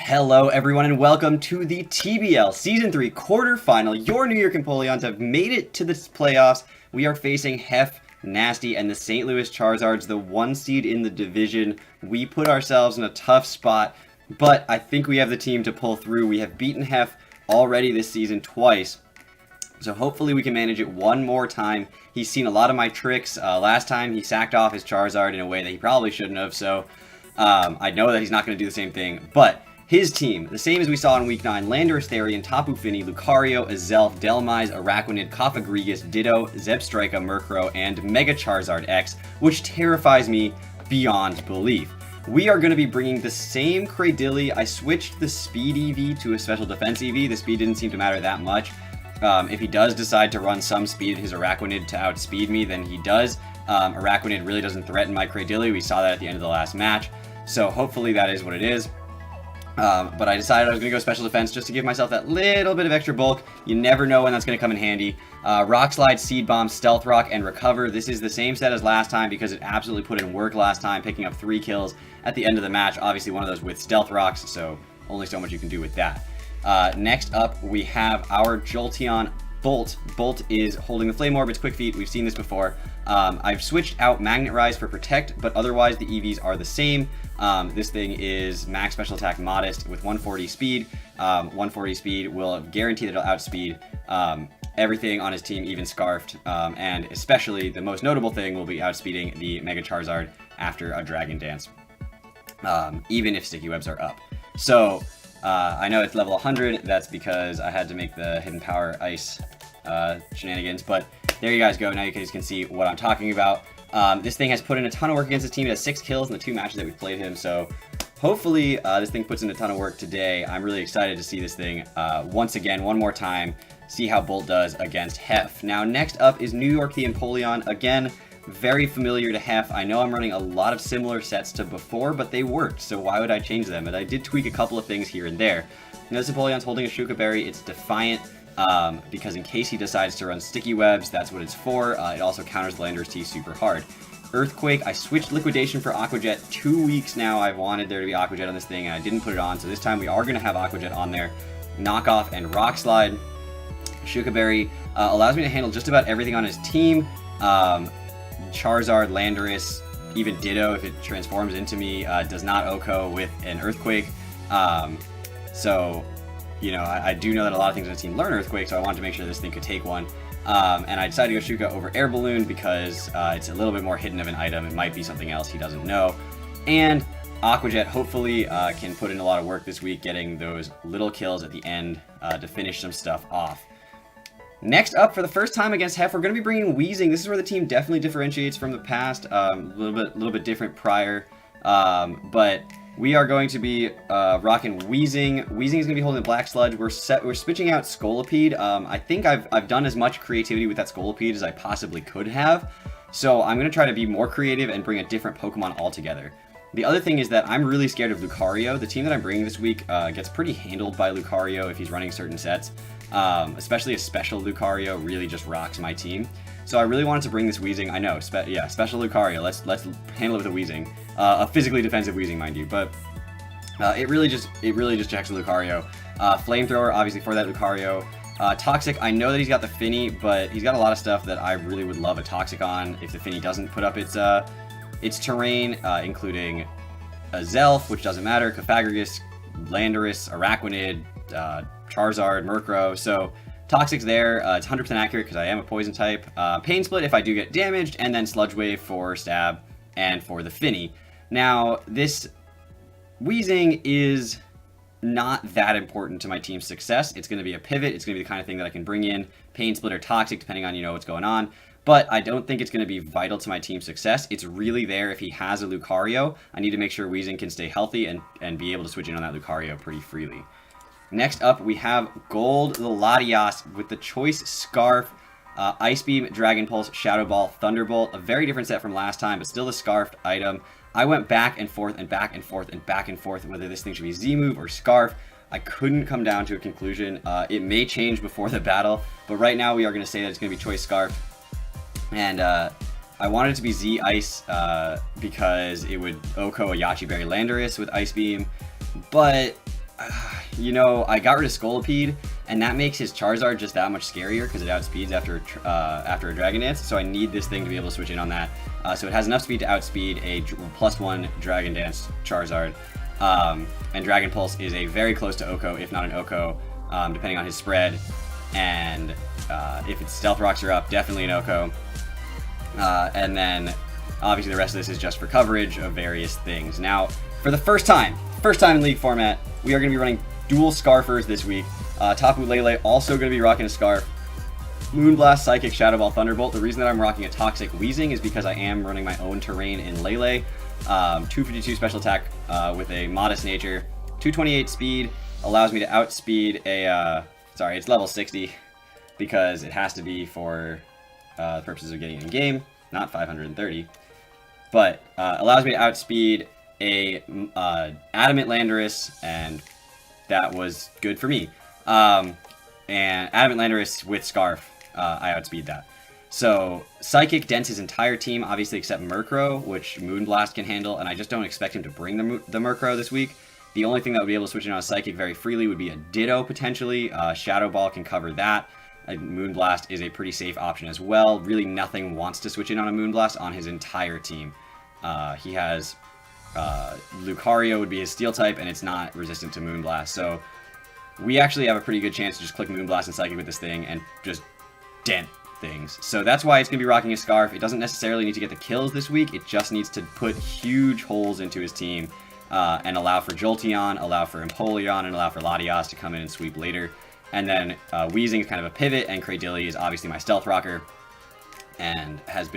Hello everyone and welcome to the TBL Season 3 Quarterfinal. Your New York Empoleons have made it to the playoffs. We are facing HeffNastyy and the St. Louis Charizards, the 1 seed in the division. We put ourselves in a tough spot, but I think we have the team to pull through. We have beaten Heff already this season twice, so hopefully we can manage it one more time. He's seen a lot of my tricks. Last time he sacked off his Charizard in a way that he probably shouldn't have, so I know that he's not going to do the same thing, but his team, the same as we saw in Week 9, Landorus, Therian, Tapu Fini, Lucario, Azelf, Delmise, Araquanid, Cofagrigus, Ditto, Zebstrika, Murkrow, and Mega Charizard X, which terrifies me beyond belief. We are going to be bringing the same Cradilly. I switched the Speed EV to a Special Defense EV. The speed didn't seem to matter that much. If he does decide to run some speed in his Araquanid to outspeed me, then he does. Araquanid really doesn't threaten my Cradilly. We saw that at the end of the last match. So hopefully that is what it is. But I decided I was going to go Special Defense just to give myself that little bit of extra bulk. You never know when that's going to come in handy. Rock Slide, Seed Bomb, Stealth Rock, and Recover. This is the same set as last time because it absolutely put in work last time, picking up 3 kills at the end of the match. Obviously one of those with Stealth Rocks, so only so much you can do with that. Next up, we have our Jolteon Bolt. Bolt is holding the Flame Orb. It's Quick Feet. We've seen this before. I've switched out Magnet Rise for Protect, but otherwise the EVs are the same. This thing is max special attack modest with 140 speed. 140 speed will guarantee that it'll outspeed everything on his team, even Scarfed. And especially the most notable thing will be outspeeding the Mega Charizard after a Dragon Dance, even if Sticky Webs are up. So I know it's level 100. That's because I had to make the Hidden Power Ice shenanigans, but there you guys go. Now you guys can see what I'm talking about. This thing has put in a ton of work against his team. It has 6 kills in the 2 matches that we've played him, so hopefully this thing puts in a ton of work today. I'm really excited to see this thing once again, one more time, see how Bolt does against Heff. Now next up is New York the Empoleon. Again, very familiar to Heff. I know I'm running a lot of similar sets to before, but they worked, so why would I change them? And I did tweak a couple of things here and there. Now this Empoleon's holding a Shuka Berry. It's Defiant. Because in case he decides to run Sticky Webs, that's what it's for. It also counters the Landorus T super hard. Earthquake, I switched Liquidation for Aqua Jet. 2 weeks now I've wanted there to be Aqua Jet on this thing, and I didn't put it on, so this time we are going to have Aqua Jet on there. Knockoff and Rock Slide. Shuka Berry allows me to handle just about everything on his team. Charizard, Landorus, even Ditto if it transforms into me, does not OHKO with an Earthquake. So you know, I do know that a lot of things on the team learn Earthquake, so I wanted to make sure this thing could take one. And I decided to go Shuka over Air Balloon because it's a little bit more hidden of an item. It might be something else he doesn't know. And Aqua Jet hopefully can put in a lot of work this week, getting those little kills at the end to finish some stuff off. Next up, for the first time against Heff, we're going to be bringing Weezing. This is where the team definitely differentiates from the past. A little bit different prior, but we are going to be rocking Weezing. Weezing is going to be holding Black Sludge. We're switching out Scolipede. I think I've done as much creativity with that Scolipede as I possibly could have. So I'm going to try to be more creative and bring a different Pokemon altogether. The other thing is that I'm really scared of Lucario. The team that I'm bringing this week gets pretty handled by Lucario if he's running certain sets. Especially a special Lucario really just rocks my team. So I really wanted to bring this Weezing. I know, special Lucario. Let's handle it with a Weezing, a physically defensive Weezing, mind you. But it really just checks the Lucario. Flamethrower, obviously for that Lucario. Toxic, I know that he's got the Fini, but he's got a lot of stuff that I really would love a Toxic on if the Fini doesn't put up its terrain, including Azelf, which doesn't matter, Cofagrigus, Landorus, Araquanid, Charizard, Murkrow. So Toxic's there. It's 100% accurate because I am a poison type. Pain Split if I do get damaged, and then Sludge Wave for stab and for the Fini. Now, this Weezing is not that important to my team's success. It's going to be a pivot. It's going to be the kind of thing that I can bring in Pain Split or Toxic, depending on, what's going on. But I don't think it's going to be vital to my team's success. It's really there if he has a Lucario. I need to make sure Weezing can stay healthy and be able to switch in on that Lucario pretty freely. Next up, we have Gold the Latias with the Choice Scarf, Ice Beam, Dragon Pulse, Shadow Ball, Thunderbolt. A very different set from last time, but still a Scarfed item. I went back and forth and back and forth and back and forth whether this thing should be Z-Move or Scarf. I couldn't come down to a conclusion. It may change before the battle, but right now we are going to say that it's going to be Choice Scarf. And I wanted it to be Z Ice because it would OHKO a Yachi Berry Landorus with Ice Beam, but You know, I got rid of Scolipede, and that makes his Charizard just that much scarier because it outspeeds after a Dragon Dance. So I need this thing to be able to switch in on that. So it has enough speed to outspeed a +1 Dragon Dance Charizard. And Dragon Pulse is a very close to Oko, if not an Oko, depending on his spread. And if its Stealth Rocks are up, definitely an Oko. And then obviously the rest of this is just for coverage of various things. Now, for the first time in League format, we are going to be running dual Scarfers this week. Tapu Lele also going to be rocking a Scarf. Moonblast, Psychic, Shadow Ball, Thunderbolt. The reason that I'm rocking a Toxic Weezing is because I am running my own terrain in Lele. 252 special attack with a modest nature. 228 speed allows me to outspeed a... sorry, it's level 60 because it has to be for the purposes of getting in game, not 530. But allows me to outspeed a Adamant Landorus, and that was good for me. And Adamant Landorus with Scarf, I outspeed that. So Psychic dents his entire team, obviously except Murkrow, which Moonblast can handle, and I just don't expect him to bring the Murkrow this week. The only thing that would be able to switch in on a Psychic very freely would be a Ditto, potentially. Shadow Ball can cover that. Moonblast is a pretty safe option as well. Really nothing wants to switch in on a Moonblast on his entire team. He has Lucario would be his Steel type, and it's not resistant to Moonblast. So we actually have a pretty good chance to just click Moonblast and Psychic with this thing and just dent things. So that's why it's going to be rocking a Scarf. It doesn't necessarily need to get the kills this week. It just needs to put huge holes into his team and allow for Jolteon, allow for Empoleon, and allow for Latias to come in and sweep later. And then Weezing is kind of a pivot, and Cradily is obviously my Stealth Rocker, and has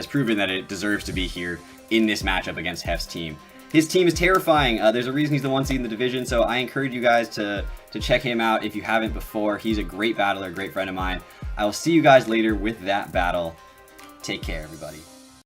proven that it deserves to be here in this matchup against Heff's team. His team is terrifying. There's a reason he's the 1 seed in the division, so I encourage you guys to check him out if you haven't before. He's a great battler, a great friend of mine. I will see you guys later with that battle. Take care, everybody.